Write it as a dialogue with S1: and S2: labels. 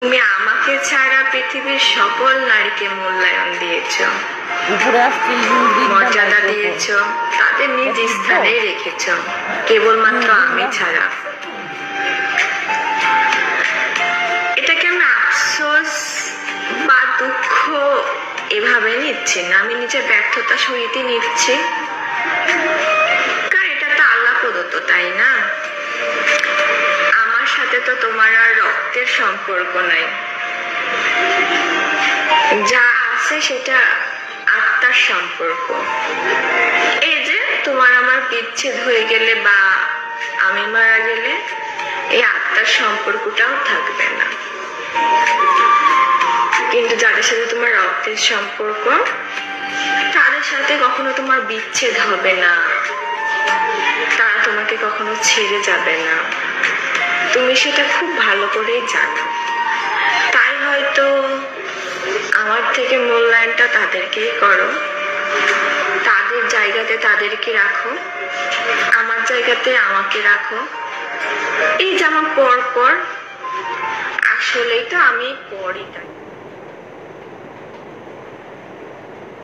S1: তুমি আমাকে ছাড়া পৃথিবীর সকল নারীকে মূল্যায়ন দিয়েছ, মর্যাদা দিয়েছ, তাদের নিজ স্থানে রেখেছ, কেবলমাত্র আমি ছাড়া। এটাকে আমি আফসোস বা দুঃখ এভাবে নিচ্ছি না, আমি নিজের ব্যর্থতা সহিত নিচ্ছি, কারণ এটা তো আল্লাহ প্রদত্ত, তাই না? আমার সাথে তো তোমার আর রক্তের সম্পর্ক নাই, যা আছে সেটা আত্মার সম্পর্ক। এই যে তোমার আমার বিচ্ছেদ হয়ে গেলে বা আমি মারা গেলে এই আত্মার সম্পর্কটাও থাকবে না, কিন্তু যাদের সাথে তোমার রক্তের সম্পর্ক তাদের সাথে কখনো তোমার বিচ্ছেদ হবে না, তারা তোমাকে কখনো ছেড়ে যাবে না, তুমি সেটা খুব ভালো করেই জানো। তাই হয়তো আমার থেকে মূল্যায়নটা তাদেরকেই করো, তাদের জায়গাতে তাদেরকে রাখো, আমার জায়গাতে আমাকে রাখো। এই যে আমার পর আসলেই তো আমি পরই, তাই